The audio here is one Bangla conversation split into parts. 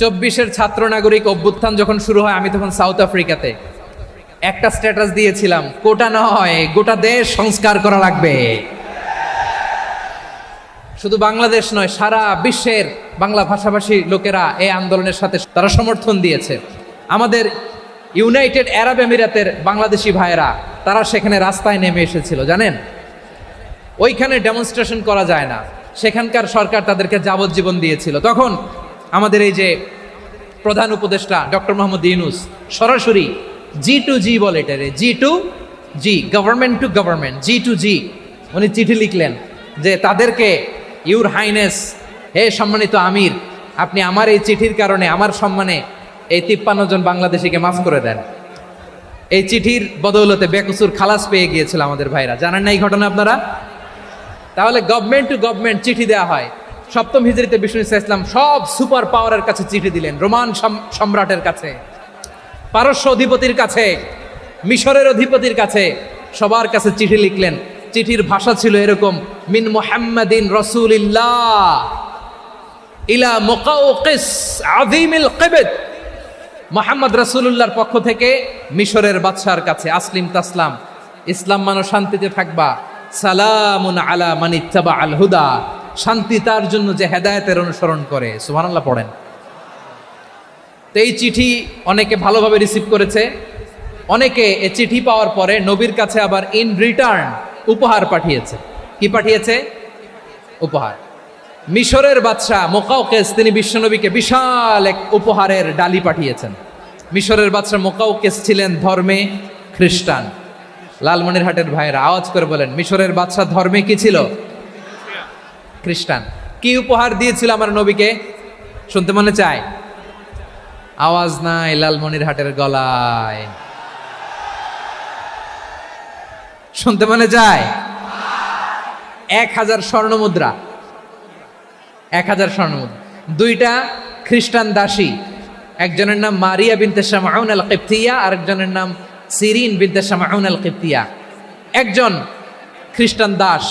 24-এর ছাত্র নাগরিক অভ্যুত্থান যখন শুরু হয়, আমি তখন সাউথ আফ্রিকাতে একটা স্ট্যাটাস দিয়েছিলাম, কোটা নয় গোটা দেশ সংস্কার করা লাগবে। শুধু বাংলাদেশ নয়, সারা বিশ্বের বাংলা ভাষাভাষী লোকেরা এই আন্দোলনের সাথে তারা সমর্থন দিয়েছে। আমাদের ইউনাইটেড আরব আমিরাতের বাংলাদেশি ভাইয়েরা তারা সেখানে রাস্তায় নেমে এসেছিল, জানেন। ওইখানে ডেমনস্ট্রেশন করা যায় না, সেখানকার সরকার তাদেরকে যাবজ্জীবন দিয়েছিল। তখন আমাদের এই যে প্রধান উপদেষ্টা ডক্টর মোহাম্মদ ইউনূস সরাসরি G2G বলে, এটারে G2G, government to government, G2G, উনি চিঠি লিখলেন যে তাদেরকে, ইউর হাইনেস, হে সম্মানিত আমির, আপনি আমার এই চিঠির কারণে আমার সম্মানে এই 53 জন বাংলাদেশিকে মাফ করে দেন। এই চিঠির বদৌলতে বেকসুর খালাস পেয়ে গিয়েছিল আমাদের ভাইরা, জানেন না এই ঘটনা আপনারা? তাহলে গভর্নমেন্ট টু গভর্নমেন্ট চিঠি দেওয়া হয়। সপ্তম হিজরিতে বিষ্ণু ইসলাম সব সুপার পাওয়ারের কাছে চিঠি দিলেন, রোমান সম্রাটের কাছে, পারস্য অধিপতির কাছে, মিশরের অধিপতির কাছে, সবার কাছে চিঠি লিখলেন। চিঠির ভাষা ছিল এরকম, মিন মুহাম্মাদিন রাসূলিল্লাহ ইলা মুকাওকিস আযীমিল কিবত, মুহাম্মদ রাসূলুল্লাহর পক্ষ থেকে মিশরের বাদশার কাছে, আসলিম তাসলাম, ইসলাম মানো শান্তিতে থাকবা, সালামুন আলা মান ইত্তাবা আল হুদা, শান্তি তার জন্য যে হেদায়েতের অনুসরণ করে। সুবহানাল্লাহ পড়েন। তো এই চিঠি অনেকে ভালোভাবে রিসিভ করেছে, অনেকে এই চিঠি পাওয়ার পরে নবীর কাছে আবার ইন রিটার্ন উপহার পাঠিয়েছে। কি পাঠিয়েছে? উপহার। মিশরের বাদশাহ মুকাওকিস তিনি বিশ্বনবীকে বিশাল এক উপহারের ডালি পাঠিয়েছেন। মিশরের বাদশাহ মুকাওকিস ছিলেন ধর্মে খ্রিস্টান। লালমনিরহাটের ভাইয়েরা আওয়াজ করে বলেন, মিশরের বাদশাহ ধর্মে কি ছিল? খ্রিস্টান। কি উপহার দিয়েছিল আমার নবীকে? শুনতে মনে চায়? আওয়াজ নাই লালমনিরহাটের গলায়, শুনতে মনে যায়? 1000 স্বর্ণ মুদ্রা, 1000 স্বর্ণ মুদ্রা। 2টা খ্রিস্টান দাসী, একজনের নাম মারিয়া বিনতে শামউন আল কিবতিয়া, আরেকজনের নাম সিরিন বিনতে শামউন আল কিবতিয়া। একজন খ্রিস্টান দাস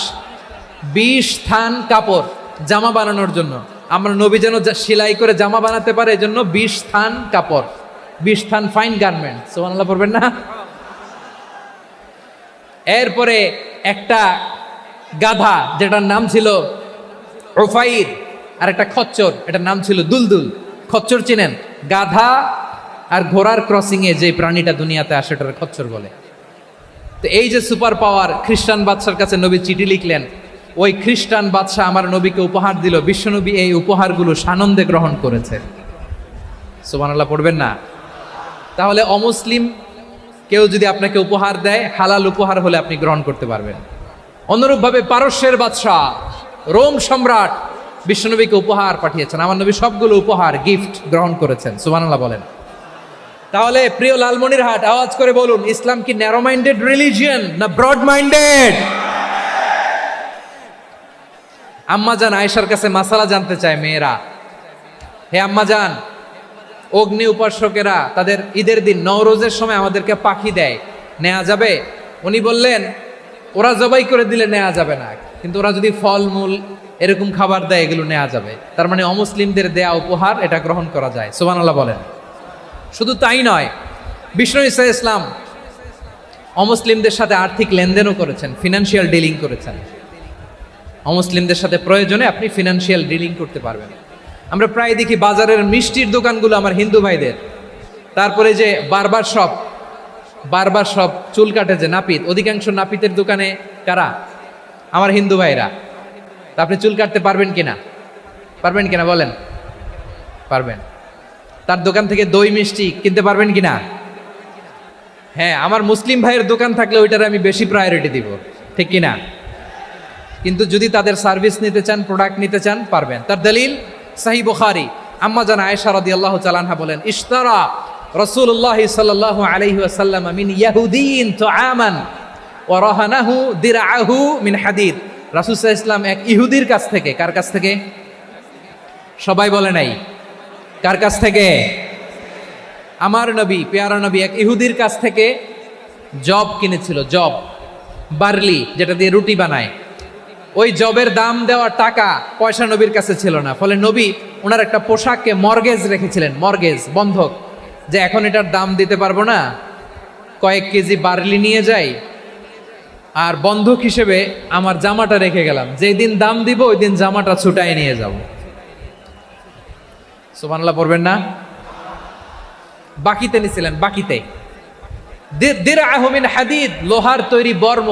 20 থান কাপড় জামা বানানোর জন্য, আমরা নবী যেন সেলাই করে জামা বানাতে পারে এজন্য 20 থান কাপড়, 20 থান ফাইন গার্মেন্ট। সুবহানাল্লাহ পড়বেন না? এরপরে একটা গাধা যেটার নাম ছিল উফাইর, আর একটা খচ্চর, এটার নাম ছিল দুলদুল। খচ্চর চিনেন? গাধা আর ঘোড়ার ক্রসিং এ যে প্রাণীটা দুনিয়াতে আসে ওটার খচ্চর বলে। তো এই যে সুপার পাওয়ার খ্রিস্টান বাদশার কাছে নবী চিঠি লিখলেন, ওই খ্রিস্টান বাদশাহ আমার নবীকে উপহার দিল। বিশ্বনবী এই উপহারগুলো সানন্দে গ্রহণ করেছে। সুবহানাল্লাহ পড়বেন না? তাহলে অমুসলিম কেউ যদি আপনাকে উপহার দেয়, হালাল উপহার হলে আপনি গ্রহণ করতে পারবেন। অনুরূপভাবে পারস্যের বাদশাহ, রোম সম্রাট বিশ্বনবীকে উপহার পাঠিয়েছেন। আমার নবী সবগুলো উপহার, গিফট গ্রহণ করেছেন। সুবহানাল্লাহ বলেন। তাহলে প্রিয় লালমনিরহাট, আওয়াজ করে বলুন, ইসলাম কি ন্যারো মাইন্ডেড রিলিজিয়ন না ব্রড মাইন্ডেড? আম্মাজান আয়েশার কাছে মাসালা জানতে চায় মেয়েরা, হে আম্মাজান, অগ্নি উপাসকেরা তাদের ঈদের দিন নওরোজের সময় আমাদেরকে পাখি দেয়, নেওয়া যাবে? উনি বললেন, ওরা জবাই করে দিলে নেওয়া যাবে না, কিন্তু ওরা যদি ফলমূল এরকম খাবার দেয় এগুলো নেওয়া যাবে। তার মানে অমুসলিমদের দেয়া উপহার এটা গ্রহণ করা যায়। সুবহানাল্লাহ বলেন। শুধু তাই নয়, বিষ্ণু ঈসা ইসলাম অমুসলিমদের সাথে আর্থিক লেনদেনও করেছেন, ফিনান্সিয়াল ডিলিং করেছেন। অমুসলিমদের সাথে প্রয়োজনে আপনি ফিনান্সিয়াল ডিলিং করতে পারবেন। আমরা প্রায় দেখি বাজারের মিষ্টির দোকানগুলো আমার হিন্দু ভাইদের, তারপরে যে বারবার শপ, চুল কাটে যে নাপিত, অধিকাংশ নাপিতের দোকানে কারা? আমার হিন্দু ভাইরা। তা আপনি চুল কাটতে পারবেন কিনা? পারবেন কিনা বলেন? পারবেন। তার দোকান থেকে দই মিষ্টি কিনতে পারবেন কিনা? হ্যাঁ, আমার মুসলিম ভাইয়ের দোকান থাকলে ওইটার আমি বেশি প্রায়োরিটি দিব, ঠিক কিনা? কিন্তু যদি তাদের সার্ভিস নিতে চান, প্রোডাক্ট নিতে চান, পারবেন। তার দলিল সহিহ বুখারী, আম্মা জান আয়েশা রাদিয়াল্লাহু তাআলা আনহা বলেন, ইশতারা রাসূলুল্লাহ সাল্লাল্লাহু আলাইহি ওয়াসাল্লাম মিন ইয়াহুদিয়িন তুআমান ওয়া রাহানাহু দিরআহু মিন হাদিদ। রাসূল সাল্লাল্লাহু আলাইহি ওয়াসাল্লাম এক ইহুদির কাছ থেকে, কার কাছ থেকে? সবাই বলে নাই, কার কাছ থেকে? আমার নবী, পেয়ারা নবী এক ইহুদির কাছ থেকে জব কিনেছিল। জব, বার্লি, যেটা দিয়ে রুটি বানায়। ওই জবের দাম দেওয়ার টাকা পয়সা নবীর কাছে ছিল না, ফলে নবী ওনার একটা পোশাককে মর্গেজ রেখেছিলেন, মর্গেজ বন্ধক, যে এখন এটার দাম দিতে পারবো না, কয়েক কেজি বার্লি নিয়ে যাই আর বন্ধক হিসেবে আমার জামাটা রেখে গেলাম, যেই দিন দাম দিব ওই দিন জামাটা ছুটাই নিয়ে যাব। সুবহানাল্লাহ পড়বেন না? বাকিতে নিছিলেন, বাকিতে। দিরআহু মিন হাদিদ, লোহার তৈরি বর্ম,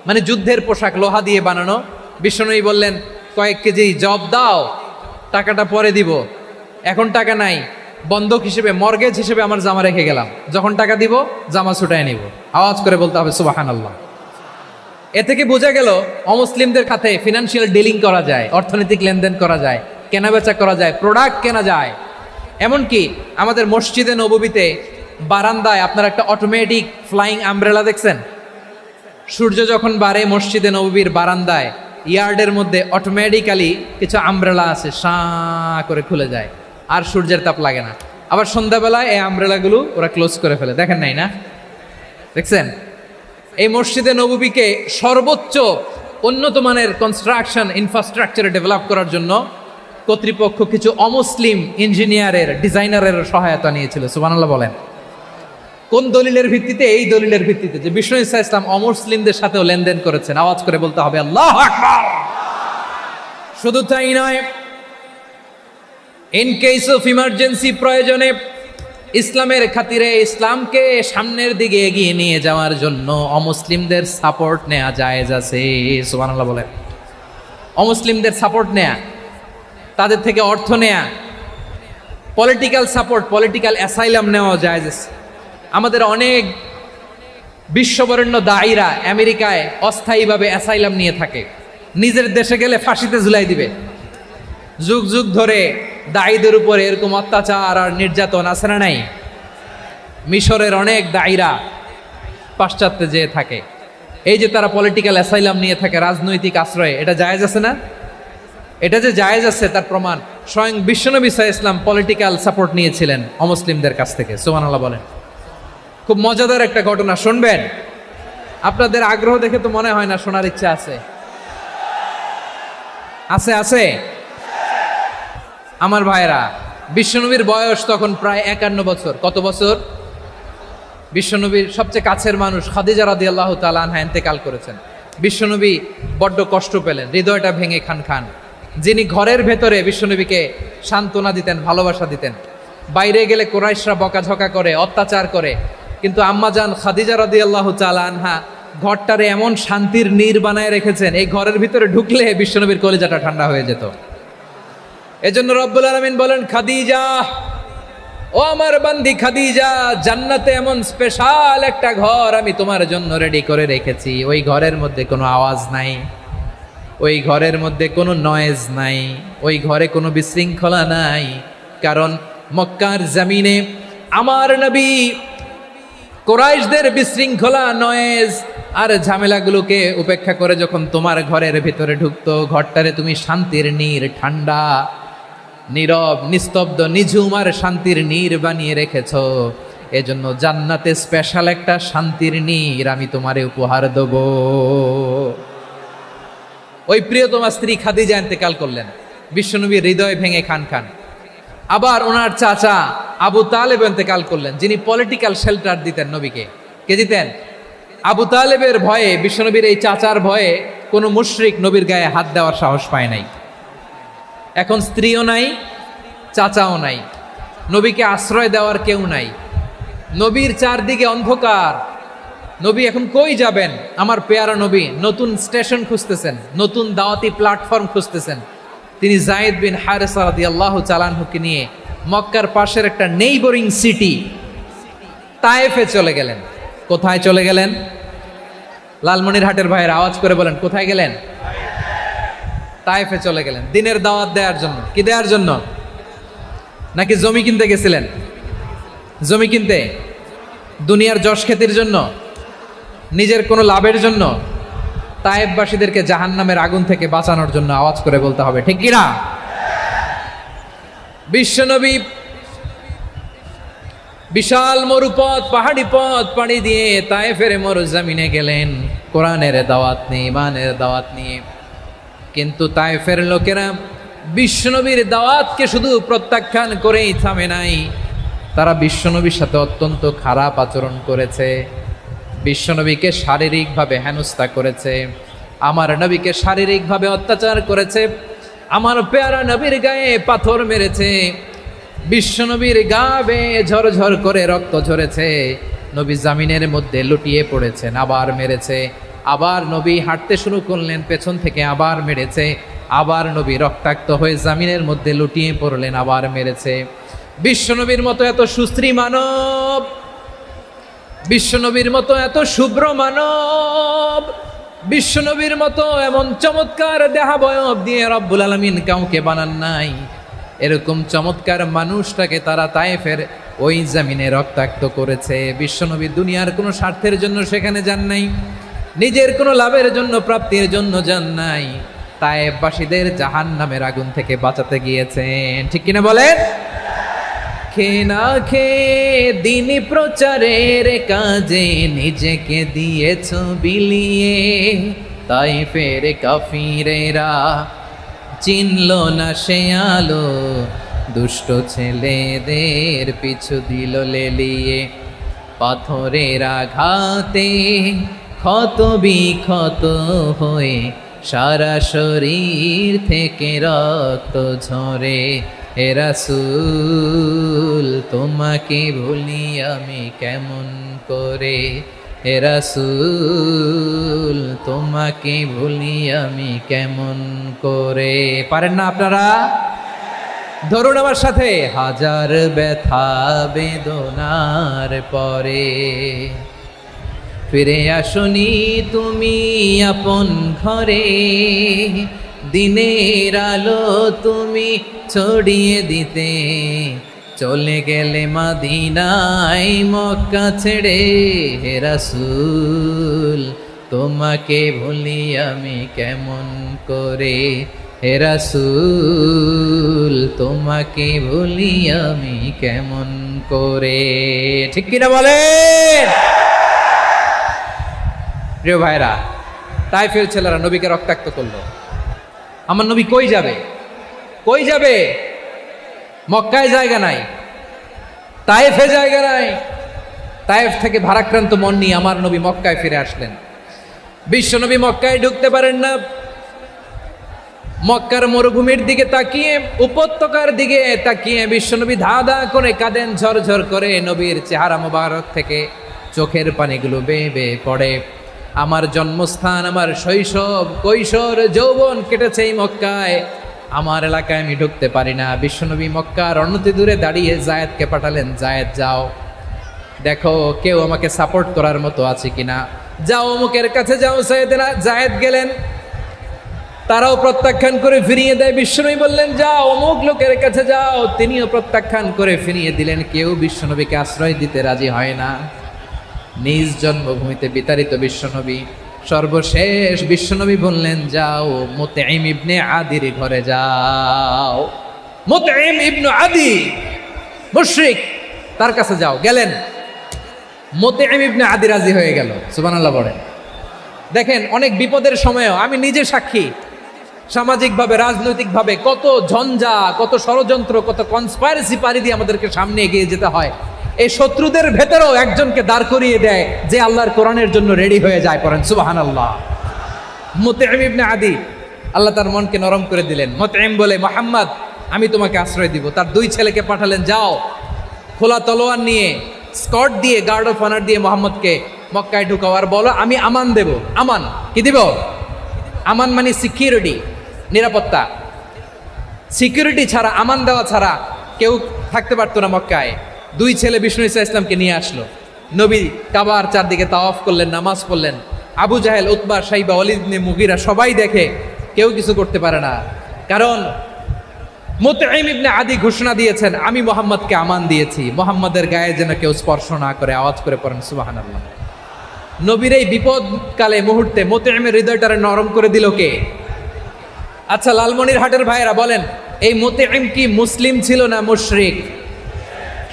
মানে যুদ্ধের পোশাক, লোহা দিয়ে বানানো। বিশ্বনবী বললেন কয়েক কেজি জব দাও, টাকাটা পরে দিব, এখন টাকা নাই, বন্ধক হিসেবে মর্গেজ হিসেবে আমার জামা রেখে গেলাম, যখন টাকা দিব জামা ছুটায় নিব। আওয়াজ করে বলতে হবে সুবহানাল্লাহ। এ থেকে বোঝা গেল অমুসলিমদের সাথে ফিনান্সিয়াল ডিলিং করা যায়, অর্থনৈতিক লেনদেন করা যায়, কেনাবেচা করা যায়, প্রোডাক্ট কেনা যায়। এমনকি আমাদের মসজিদে নববীতে বারান্দায় আপনার একটা অটোমেটিক ফ্লাইং আমব্রেলা দেখছেন? সূর্য যখন বাড়ে মসজিদে নববীর বারান্দায় ইয়ার্ডের মধ্যে অটোমেটিক্যালি কিছু আমব্রেলা আছে, সাঁ করে খুলে যায়, আর সূর্যের তাপ লাগে না। আবার সন্ধ্যাবেলায় এই আমব্রেলাগুলো ওরা ক্লোজ করে ফেলে, দেখেন নাই না? দেখছেন? এই মসজিদে নববীকে সর্বোচ্চ উন্নত মানের কনস্ট্রাকশন ইনফ্রাস্ট্রাকচারে ডেভেলপ করার জন্য কর্তৃপক্ষ কিছু অমুসলিম ইঞ্জিনিয়ারের, ডিজাইনারের সহায়তা নিয়েছিল। সুবহানাল্লাহ বলেন। কোন দলিলের ভিত্তিতে? এই দলিলের ভিত্তিতে যে বিষ্ণু ঈসা ইসলাম অমুসলিমদের সাথেও লেনদেন করেছেন। আওয়াজ করে বলতে হবে আল্লাহু আকবার। শুধু তাই নয়, ইন কেস অফ ইমার্জেন্সি, প্রয়োজনে ইসলামের খাতিরে, ইসলামকে সামনের দিকে এগিয়ে নিয়ে যাওয়ার জন্য অমুসলিমদের সাপোর্ট নেওয়া জায়েজ আছে। সুবহানাল্লাহ বলেন। অমুসলিমদের সাপোর্ট নেয়া, তাদের থেকে অর্থ নেয়া, পলিটিক্যাল সাপোর্ট, পলিটিক্যাল অ্যাসাইলাম নেওয়া জায়েজ আছে। আমাদের অনেক বিশ্ববরেণ্য দায়ীরা আমেরিকায় অস্থায়ীভাবে অ্যাসাইলাম নিয়ে থাকে, নিজের দেশে গেলে ফাঁসিতে ঝুলাই দিবে। যুগ যুগ ধরে দায়ীদের উপরে এরকম অত্যাচার আর নির্যাতন আছে না নাই? মিশরের অনেক দায়ীরা পাশ্চাত্যে যেয়ে থাকে, এই যে তারা পলিটিক্যাল অ্যাসাইলাম নিয়ে থাকে, রাজনৈতিক আশ্রয়ে, এটা জায়েজ আছে না? এটা যে জায়েজ আছে তার প্রমাণ স্বয়ং বিশ্বনবী সাল্লাল্লাহু আলাইহি ওয়াসাল্লাম পলিটিক্যাল সাপোর্ট নিয়েছিলেন অমুসলিমদের কাছ থেকে। সুবহানাল্লাহ বলেন। খুব মজাদার একটা ঘটনা, শুনবেন? আপনাদের আগ্রহ দেখে তো মনে হয় না শোনার ইচ্ছা আছে। আছে আছে আমার ভাইরা, বিশ্বনবীর বয়স তখন প্রায় 51 বছর। কত বছর? বিশ্বনবীর সবচেয়ে কাছের মানুষ খাদিজা রাদিয়াল্লাহু তাআলা আনহা ইন্তেকাল করেছেন। বিশ্বনবী বড্ড কষ্ট পেলেন, হৃদয়টা ভেঙে খান খান। যিনি ঘরের ভেতরে বিশ্বনবীকে সান্ত্বনা দিতেন, ভালোবাসা দিতেন, বাইরে গেলে কুরাইশরা বকাঝকা করে, অত্যাচার করে, কিন্তু আম্মাজান খাদিজা রাদিয়াল্লাহু তাআলা আনহা ঘরটারে এমন শান্তির নীড় বানায় রেখেছেন, এই ঘরের ভিতরে ঢুকলে বিশ্বনবীর কলিজাটা ঠান্ডা হয়ে যেত। এজন্য রব্বুল আলামিন বলেন, খাদিজা, ও আমার বান্দি খাদিজা, জান্নাতে এমন স্পেশাল একটা ঘর আমি তোমার জন্য রেডি করে রেখেছি। ওই ঘরের মধ্যে কোনো আওয়াজ নাই, ওই ঘরের মধ্যে কোনো নয়েজ নাই, ওই ঘরে কোনো বিশৃঙ্খলা নাই। কারণ মক্কার জমিনে আমার নবী কুরাইশদের বিশৃঙ্খলা, নয়েজ আর ঝামেলাগুলোকে উপেক্ষা করে যখন তোমার ঘরের ভিতরে ঢুকতো, ঘরটারে তুমি শান্তির নীড়, ঠান্ডা, নীরব, নিস্তব্ধ, নিঝুম আর শান্তির নীড় বানিয়ে রেখেছ। এজন্য জান্নাতে স্পেশাল একটা শান্তির নীড় আমি তোমারে উপহার দেব। ওই প্রিয়তমা স্ত্রী খাদিজা ইন্তেকাল করলেন, বিশ্বনবীর হৃদয় ভেঙে খান খান। আবার ওনার চাচা আবু তালেব ইন্তেকাল করলেন, যিনি পলিটিক্যাল শেল্টার দিতেন নবীকে। কে দিতেন? আবু তালেবের ভয়ে, বিশ্বনবীর এই চাচার ভয়ে কোনো মুশরিক নবীর গায়ে হাত দেওয়ার সাহস পায় নাই। এখন স্ত্রীও নাই, চাচাও নাই, নবীকে আশ্রয় দেওয়ার কেউ নাই, নবীর চারদিকে অন্ধকার। নবী এখন কই যাবেন? আমার পেয়ারা নবী নতুন স্টেশন খুঁজতেছেন, নতুন দাওয়াতি প্ল্যাটফর্ম খুঁজতেছেন। তিনি যায়েদ বিন হারেসা রাদিয়াল্লাহু তাআলা আনহুকে নিয়ে মক্কার পাশের একটা নেইবরিং সিটি তায়েফে চলে গেলেন। কোথায় চলে গেলেন? লালমনিরহাটের ভাইয়ের আওয়াজ করে বলেন, কোথায় গেলেন? তায়েফে চলে গেলেন দিনের দাওয়াত দেওয়ার জন্য। কি দেওয়ার জন্য? নাকি জমি কিনতে গেছিলেন? জমি কিনতে, দুনিয়ার যশ খ্যাতির জন্য, নিজের কোনো লাভের জন্য? তায়েফবাসীদেরকে জাহান্নামের আগুন থেকে বাঁচানোর জন্য। আওয়াজ করে বলতে হবে ঠিক কিনা? বিশ্বনবী বিশাল মরুপথ, পাহাড়ি পথ পাড়ি দিয়ে তায়েফের মরুজমিনে গেলেন কোরআনের দাওয়াত নিয়ে, ইমানের দাওয়াত নিয়ে। কিন্তু তায়েফের লোকেরা বিশ্বনবীর দাওয়াতকে শুধু প্রত্যাখ্যান করেই থামে নাই, তারা বিশ্বনবীর সাথে অত্যন্ত খারাপ আচরণ করেছে, বিশ্বনবীকে শারীরিকভাবে হেনস্থা করেছে, আমার নবীকে শারীরিকভাবে অত্যাচার করেছে, আমার পেয়ারা নবীর গায়ে পাথর মেরেছে, বিশ্বনবীর গা বেয়ে ঝরঝর করে রক্ত ঝরেছে, নবী জামিনের মধ্যে লুটিয়ে পড়েছেন, আবার মেরেছে, আবার নবী হাঁটতে শুরু করলেন, পেছন থেকে আবার মেরেছে, আবার নবী রক্তাক্ত হয়ে জামিনের মধ্যে লুটিয়ে পড়লেন, আবার মেরেছে। বিশ্বনবীর মতো এত সুশ্রী মানব, বিশ্বনবীর মতো এত শুভ্র মানব, বিশ্বনবীর মতো এমন চমৎকার দেহাবয়ব দিয়ে রব্বুল আলামিন কাউকে বানান নাই। এরকম চমৎকার মানুষটাকে তারা তায়েফের ওই জামিনে রক্তাক্ত করেছে। বিশ্বনবী দুনিয়ার কোনো স্বার্থের জন্য সেখানে যান নাই, নিজের কোনো লাভের জন্য, প্রাপ্তির জন্য যান নাই, তায়েফবাসীদের জাহান্নামের আগুন থেকে বাঁচাতে গিয়েছেন। ঠিক কিনা বলেন? খেয়ে না খেয়ে দিন প্রচারের কাজে নিজেকে দিয়েছ বিলিয়ে, তায়েফের কাফিরেরা চিনল না সে আলো, দুষ্ট ছেলেদের পিছু দিল লেলিয়ে, পাথরের আঘাতে ক্ষত বিক্ষত হয়ে সারা শরীর থেকে রক্ত ঝরে। হে রাসূল তোমাকে ভুলি আমি কেমন করে, হে রাসূল তোমাকে ভুলি আমি কেমন করে। পারেন না আপনারা? ধরুন আমার সাথে। হাজার ব্যথা বেদনার পরে ফিরে আসনি তুমি আপন ঘরে, দিনের আলো তুমি ছড়িয়ে দিতে, চলে গেলে মদিনায় মক্কা ছেড়ে। হে রাসূল তোমাকে ভুলি আমি কেমন করে, হে রাসূল তোমাকে ভুলি আমি কেমন করে। ঠিক কিনা বলেন? প্রিয় ভাইরা, তায়েফের ছেলেরা নবীকে রক্তাক্ত করলো। আমার নবী কই যাবে? কই যাবে? মক্কায় জায়গা নাই, তায়েফে জায়গা নাই। তায়েফ থেকে ভারাক্রান্ত মন নিয়ে আমার নবী মক্কায় ফিরে আসলেন। বিশ্ব নবী মক্কায় ঢুকতে পারেন না। মক্কার মরুভূমির দিকে তাকিয়ে, উপত্যকার দিকে তাকিয়ে বিশ্বনবী ধা ধা করে কাঁদেন, ঝরঝর করে। নবীর চেহারা মোবারক থেকে চোখের পানিগুলো বেয়ে বেয়ে পড়ে। আমার জন্মস্থান, আমার শৈশব, কৈশোর, যৌবন কেটেছে এই মক্কায়, আমার এলাকায় আমি ঢুকতে পারি না। বিশ্বনবী মক্কার অনতি দূরে দাঁড়িয়ে জায়েদকে পাঠালেন, জায়েদ যাও দেখো কেউ আমাকে সাপোর্ট করার মতো আছে কিনা, যাও অমুকের কাছে যাও। জায়েদ গেলেন, তারাও প্রত্যাখ্যান করে ফিরিয়ে দেয়। বিশ্বনবী বললেন যাও অমুক লোকের কাছে যাও, তিনিও প্রত্যাখ্যান করে ফিরিয়ে দিলেন। কেউ বিশ্বনবীকে আশ্রয় দিতে রাজি হয় না। নিজ জন্মভূমিতে বিতাড়িত বিশ্বনবী, সর্বশেষ বিশ্বনবী বললেন যাও মুতঈম ইবনে আদির ঘরে যাও। মুতঈম ইবনে আদি মুশরিক, তার কাছে যাও। গেলেন, মুতঈম ইবনে আদি রাজি হয়ে গেল। সুবহানাল্লাহ বলেন। দেখেন, অনেক বিপদের সময়ও আমি নিজে সাক্ষী, সামাজিকভাবে, রাজনৈতিকভাবে কত ঝঞ্ঝা, কত ষড়যন্ত্র, কত কনস্পাইরেসি পাড়ি দিয়ে আমাদেরকে সামনে এগিয়ে যেতে হয়। এই শত্রুদের ভেতরেও একজনকে দাঁড় করিয়ে দেয় যে আল্লাহর কোরআনের জন্য রেডি হয়ে যায়। পড়েন সুবহানাল্লাহ। মুতঈম ইবনে আদি, আল্লাহ তার মনকে নরম করে দিলেন। মুতঈম বলে, মুহাম্মদ আমি তোমাকে আশ্রয় দিব। তার দুই ছেলেকে পাঠালেন, যাও খোলা তলোয়ার নিয়ে, স্কট দিয়ে, গার্ড অফ অনার দিয়ে মুহাম্মদকে মক্কায় ঢুকাও, আর বলো আমি আমান দেব। আমান কি দিব? আমান মানে সিকিউরিটি, নিরাপত্তা। সিকিউরিটি ছাড়া, আমান দেওয়া ছাড়া কেউ থাকতে পারতো না মক্কায়। দুই ছেলে বিষ্ণু ইসা ইসলামকে নিয়ে আসলো। নবী কাবার চারদিকে তাওয়াফ করলেন, নামাজ পড়লেন। আবু জাহেল, উতবা, শাইবা, ওয়ালিদ ইবনে মুগীরা সবাই দেখে, কেউ কিছু করতে পারে না। কারণ মুতঈম ইবনে আদি ঘোষণা দিয়েছেন, আমি মুহাম্মদকে আমান দিয়েছি, মুহাম্মদের গায়ে যেন কেউ স্পর্শ না করে। আওয়াজ করে পড়েন সুবহানাল্লাহ। নবীর এই বিপদকালে মুহূর্তে মুতঈমের হৃদয়টারে নরম করে দিল কে? আচ্ছা, লালমনিরহাটের ভাইয়েরা বলেন, এই মুতঈম কি মুসলিম ছিল না মুশরিক?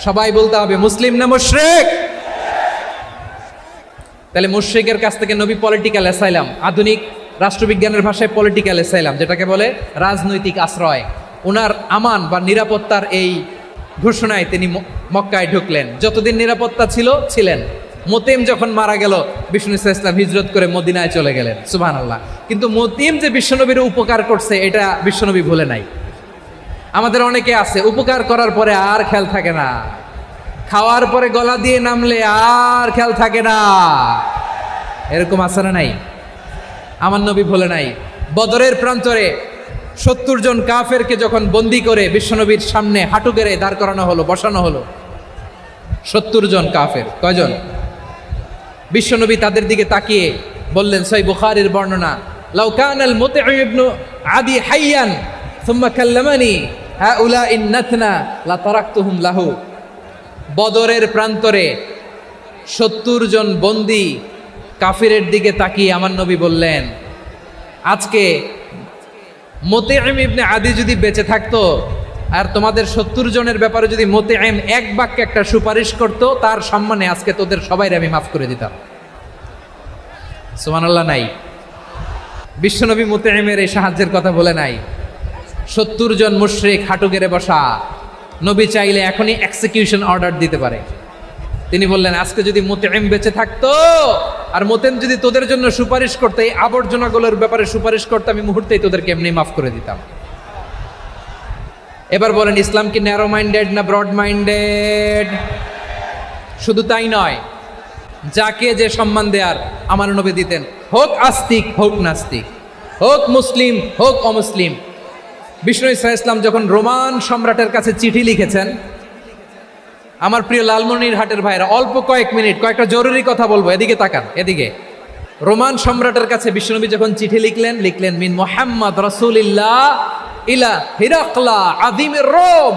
সবাই বলতে হবে মুসলিম না মুশরিক? তাহলে মুশরিকের কাছ থেকে নবী পলিটিক্যাল অ্যাসাইলাম, আধুনিক রাষ্ট্রবিজ্ঞানের ভাষায় পলিটিক্যাল অ্যাসাইলাম, যেটাকে বলে রাজনৈতিক আশ্রয়, ওনার আমান বা নিরাপত্তার এই ঘোষণায় তিনি মক্কায় ঢুকলেন। যতদিন নিরাপত্তা ছিলেন। মোতেম যখন মারা গেল, বিষ্ণু ইসলাম হিজরত করে মদিনায় চলে গেলেন। সুবহানাল্লাহ। কিন্তু মোতেম যে বিশ্বনবীর উপকার করছে এটা বিশ্বনবী ভুলে নাই। আমাদের অনেকে আছে উপকার করার পরে আর খেয়াল থাকে না, খাওয়ার পরে গলা দিয়ে নামলে আর খেয়াল থাকে না, এরকম আছে না নাই? আমার নবী ভুলে নাই। বদরের প্রান্তরে 70 জন কাফেরকে যখন বন্দি করে বিশ্বনবীর সামনে হাঁটু গেড়ে দাঁড় করানো হলো, বসানো হলো, 70 জন কাফের। কয়জন? বিশ্বনবী তাদের দিকে তাকিয়ে বললেন, সহিহ বুখারীর বর্ণনা, লাউ কানাল মুতঈম ইবনু আদি হাইয়ান সুম্মা কাল্লামানি হাউলাইন নাতনা লা তারাকতুহুম লাহু। বদরের প্রান্তরে 70 জন বন্দি কাফিরের দিকে তাকিয়ে আমার নবী বললেন, আজকে মুতঈম ইবনে আদি যদি বেঁচে থাকতো আর তোমাদের 70 জনের ব্যাপারে যদি মুতঈম এক বাক্যে একটা সুপারিশ করত, তার সম্মানে আজকে তোদের সবাইকে আমি মাফ করে দিতাম। সুবহানাল্লাহ। নাই? বিশ্বনবী মুতঈমের এই সাহায্যের কথা বলে নাই। 70 জন মুশরিক হাঁটু গেড়ে বসা, নবী চাইলে এখনই এক্সিকিউশন অর্ডার দিতে পারে। তিনি বললেন, আজকে যদি মুতঈম বেঁচে থাকতো আর মুতঈম যদি তোদের জন্য সুপারিশ করতে, এই আবর্জনাগুলোর ব্যাপারে সুপারিশ করতে, আমি মুহূর্তেই তোদেরকে এমনি মাফ করে দিতাম। এবার বলেন, ইসলাম কি ন্যারো মাইন্ডেড না ব্রড মাইন্ডেড? শুধু তাই নয়, যাকে যে সম্মান দেয়ার আমার নবী দিতেন, হোক আস্তিক হোক নাস্তিক, হোক মুসলিম হোক অমুসলিম। বিষ্ণু ইসলাম যখন রোমান সম্রাটের কাছে চিঠি লিখেছেন, আমার প্রিয় লালমনিরহাটের ভাইরা, অল্প কয়েক মিনিট কয়েকটা জরুরি কথা বলবো, এদিকে তাকান, এদিকে। রোমান সম্রাটের কাছে বিশ্বনবী যখন চিঠি লিখলেন মিন মুহাম্মদ রাসূলিল্লাহ ইলা হিরাকলা আযীমির রোম,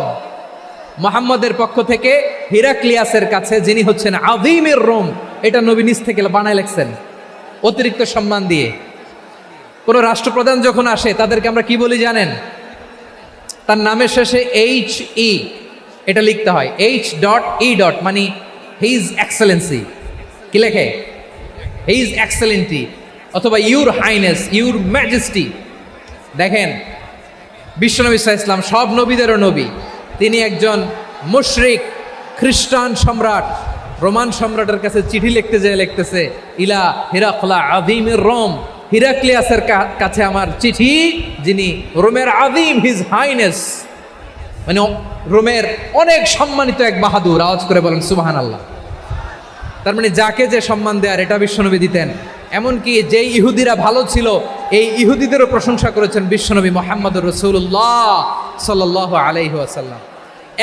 মুহাম্মদের পক্ষ থেকে হিরাক্লিয়াসের কাছে, যিনি হচ্ছেন আযীমির রোম। এটা নবী নিজ থেকে বানায় লিখছেন অতিরিক্ত সম্মান দিয়ে। কোন রাষ্ট্রপ্রধান যখন আসে তাদেরকে আমরা কি বলি জানেন? তার নামের শেষে HE এটা লিখতে হয়, H.E. মানে হিজ এক্সেলেন্সি। কি লেখে? হিজ এক্সেলেন্টি, অথবা ইউর হাইনেস, ইউর ম্যাজেস্টি। দেখেন, বিশ্বনবী সাল্লাল্লাহু আলাইহি ওয়াসাল্লাম সব নবীদেরও নবী, তিনি একজন মুশরিক খ্রিস্টান সম্রাট রোমান সম্রাটের কাছে চিঠি লিখতে যেয়ে লিখতেছে, ইলা হিরাকলা আযীমির রোম, হিরাক্লিয়াসের কাছে আমার চিঠি, যিনি রোমের আযীম, হিজ হাইনেস, মানে রোমের অনেক সম্মানিত এক বাহাদুর। আওয়াজ করে বলেন সুবহানাল্লাহ। তার মানে যাকে যে সম্মান দেয়ার এটা বিশ্বনবী দিতেন। এমনকি যেই ইহুদিরা ভালো ছিল, এই ইহুদিদেরও প্রশংসা করেছেন বিশ্বনবী মুহাম্মদুর রাসূলুল্লাহ সাল্লাল্লাহু আলাইহি ওয়াসাল্লাম।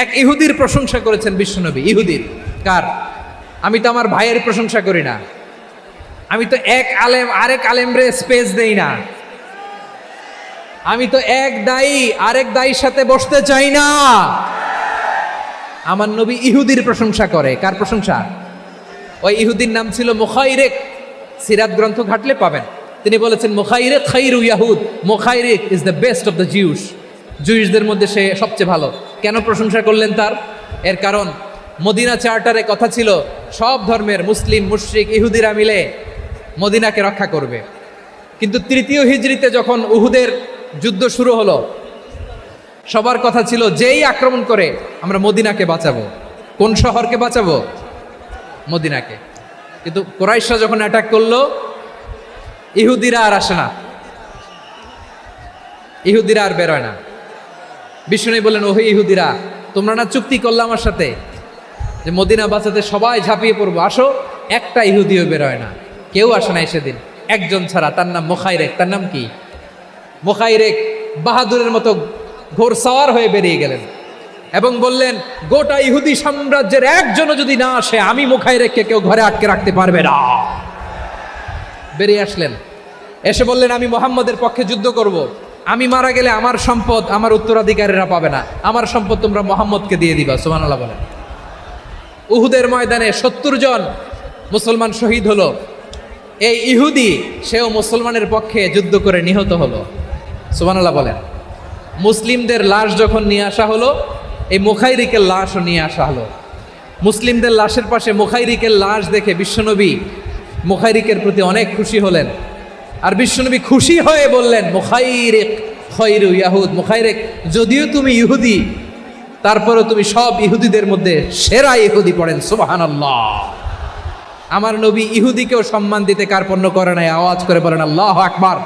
এক ইহুদির প্রশংসা করেছেন বিশ্বনবী। ইহুদির কার? আমি তো আমার ভাইয়ের প্রশংসা করি না, আমি তো এক আলেম আরেক আলেমরে স্পেস দেই না, আমি তো এক দায়ী আরেক দায়ীর সাথে বসতে চাই না। আমার নবী ইহুদির প্রশংসা করে। কার প্রশংসা? ওই ইহুদির নাম ছিল মুখাইরিক। সিরাত গ্রন্থ ঘাটলে পাবেন। তিনি বলেছেন, মুখাইরিক খাইরু ইয়াহুদ, Mukhayriq is the best of the Jews. জুইশদের মধ্যে সে সবচেয়ে ভালো। কেন প্রশংসা করলেন তার? এর কারণ মদিনা চার্টারে কথা ছিল সব ধর্মের মুসলিম মুশরিক ইহুদিরা মিলে মদিনাকে রক্ষা করবে। কিন্তু 3য় হিজরিতে যখন উহুদের যুদ্ধ শুরু হলো, সবার কথা ছিল যেই আক্রমণ করে আমরা মদিনাকে বাঁচাবো। কোন শহরকে বাঁচাবো? মদিনাকে। কিন্তু কুরাইশরা যখন অ্যাটাক করলো, ইহুদিরা আর আসে না, ইহুদিরা আর বেরোয় না। বিষ্ণু বললেন, ওহে ইহুদিরা, তোমরা না চুক্তি করলে আমার সাথে যে মদিনা বাঁচাতে সবাই ঝাঁপিয়ে পড়বো, আসো। একটা ইহুদিও বেরোয় না, কেউ আসে নাই সেদিন, একজন ছাড়া। তার নাম মুখাইরেক। তার নাম কি? মুখাইরেক বাহাদুরের মতো ঘোড়সওয়ার হয়ে বেরিয়ে গেলেন এবং বললেন, গোটা ইহুদি সাম্রাজ্যের একজনও যদি না আসে, আমি মুখাইরেককে কেউ ঘরে আটকে রাখতে পারবে না। বেরিয়ে আসলেন, এসে বললেন, আমি মুহাম্মদের পক্ষে যুদ্ধ করব। আমি মারা গেলে আমার সম্পদ আমার উত্তরাধিকারীরা পাবে না, আমার সম্পদ তোমরা মুহাম্মদকে দিয়ে দিবা। সুবহানাল্লাহ বলেন। উহুদের ময়দানে 70 জন মুসলমান শহীদ হলো। এই ইহুদি, সেও মুসলমানের পক্ষে যুদ্ধ করে নিহত হলো। সুবহানাল্লাহ বলেন। মুসলিমদের লাশ যখন নিয়ে আসা হলো, এই মুখাইরিকের লাশও নিয়ে আসা হলো। মুসলিমদের লাশের পাশে মুখাইরিকের লাশ দেখে বিশ্বনবী মুখাইরিকের প্রতি অনেক খুশি হলেন। আর বিশ্বনবী খুশি হয়ে বললেন, মুখাইরিক খৈরু ইয়াহুদ মুখাইরেক, যদিও তুমি ইহুদি তারপরেও তুমি সব ইহুদিদের মধ্যে সেরা ইহুদি পড়েন সুবহানাল্লাহ। আমার নবী ইহুদিকেও সম্মান দিতে কার্পণ্য করে নাই, আওয়াজ করে বলেন আল্লাহু আকবার।